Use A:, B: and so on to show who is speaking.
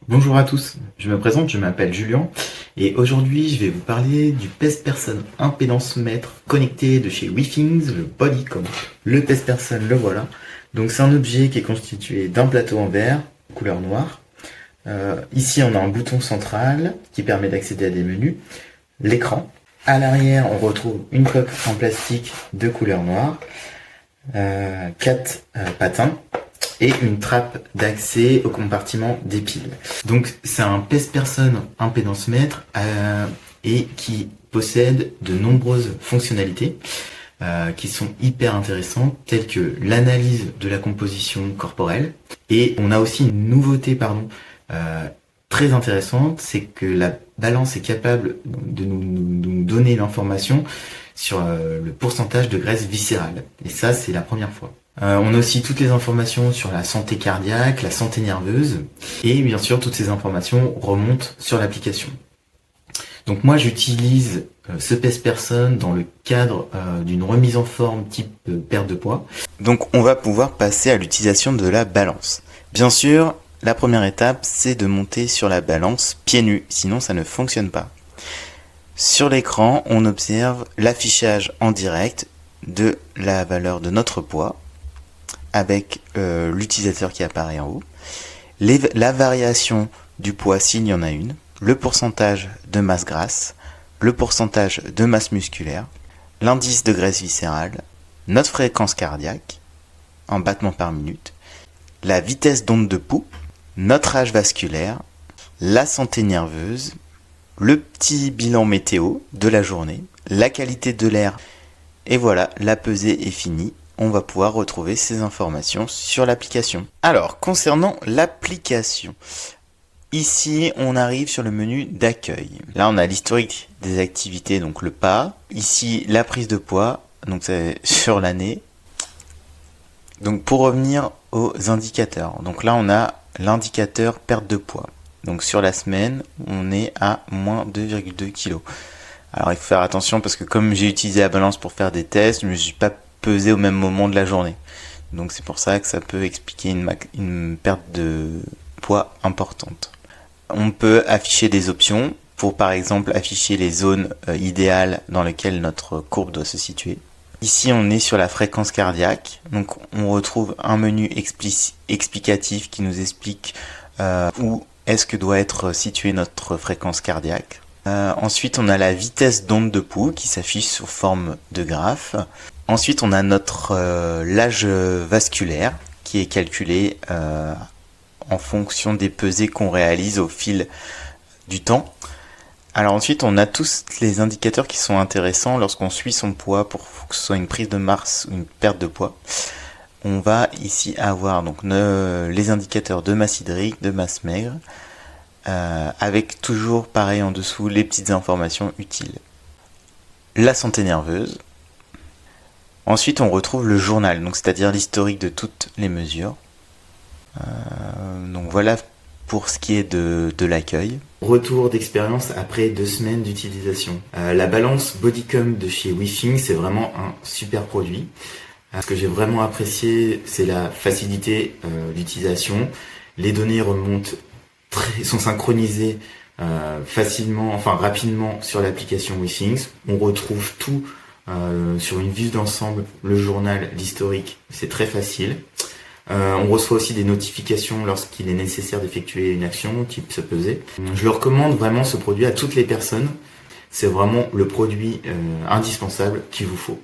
A: Bonjour à tous, je me présente, je m'appelle Julien et aujourd'hui je vais vous parler du pèse-personne impédance mètre connecté de chez WeThings, le Bodycom. Le pèse-personne, le voilà. Donc c'est un objet qui est constitué d'un plateau en verre, couleur noire. Ici on a un bouton central qui permet d'accéder à des menus, l'écran. À l'arrière on retrouve une coque en plastique de couleur noire, 4 patins et une trappe d'accès au compartiment des piles. Donc c'est un pèse-personne impédance mètre et qui possède de nombreuses fonctionnalités qui sont hyper intéressantes, telles que l'analyse de la composition corporelle. Et on a aussi une nouveauté très intéressante, c'est que la balance est capable de nous donner l'information sur le pourcentage de graisse viscérale. Et ça, c'est la première fois. On a aussi toutes les informations sur la santé cardiaque, la santé nerveuse, et bien sûr toutes ces informations remontent sur l'application. Donc moi j'utilise ce pèse-personne dans le cadre d'une remise en forme type perte de poids.
B: Donc on va pouvoir passer à l'utilisation de la balance. Bien sûr, la première étape c'est de monter sur la balance pieds nus, sinon ça ne fonctionne pas. Sur l'écran, on observe l'affichage en direct de la valeur de notre poids avec l'utilisateur qui apparaît en haut, la variation du poids s'il y en a une, le pourcentage de masse grasse, le pourcentage de masse musculaire, l'indice de graisse viscérale, notre fréquence cardiaque en battements par minute, la vitesse d'onde de pouls, notre âge vasculaire, la santé nerveuse, le petit bilan météo de la journée, la qualité de l'air, et voilà, la pesée est finie. On va pouvoir retrouver ces informations sur l'application. Alors, concernant l'application, ici, on arrive sur le menu d'accueil. Là, on a l'historique des activités, donc le pas. Ici, la prise de poids, donc c'est sur l'année. Donc, pour revenir aux indicateurs. Donc là, on a l'indicateur perte de poids. Donc, sur la semaine, on est à moins 2,2 kg. Alors, il faut faire attention parce que comme j'ai utilisé la balance pour faire des tests, je ne me suis pas pesé au même moment de la journée. Donc c'est pour ça que ça peut expliquer une perte de poids importante. On peut afficher des options pour par exemple afficher les zones idéales dans lesquelles notre courbe doit se situer. Ici on est sur la fréquence cardiaque, donc on retrouve un menu explicatif qui nous explique où est-ce que doit être située notre fréquence cardiaque. Ensuite on a la vitesse d'onde de pouls qui s'affiche sous forme de graphe. Ensuite, on a notre l'âge vasculaire qui est calculé en fonction des pesées qu'on réalise au fil du temps. Alors ensuite, on a tous les indicateurs qui sont intéressants lorsqu'on suit son poids pour que ce soit une prise de masse ou une perte de poids. On va ici avoir donc les indicateurs de masse hydrique, de masse maigre, avec toujours pareil en dessous les petites informations utiles. La santé nerveuse. Ensuite, on retrouve le journal, donc c'est-à-dire l'historique de toutes les mesures. Donc voilà pour ce qui est de l'accueil.
A: Retour d'expérience après 2 semaines d'utilisation. La balance Bodycom de chez WeThings, c'est vraiment un super produit. Ce que j'ai vraiment apprécié, c'est la facilité d'utilisation. Les données sont synchronisées rapidement sur l'application WeThings. On retrouve tout sur une vue d'ensemble, le journal, l'historique, c'est très facile. On reçoit aussi des notifications lorsqu'il est nécessaire d'effectuer une action, type se peser. Je le recommande vraiment ce produit à toutes les personnes. C'est vraiment le produit indispensable qu'il vous faut.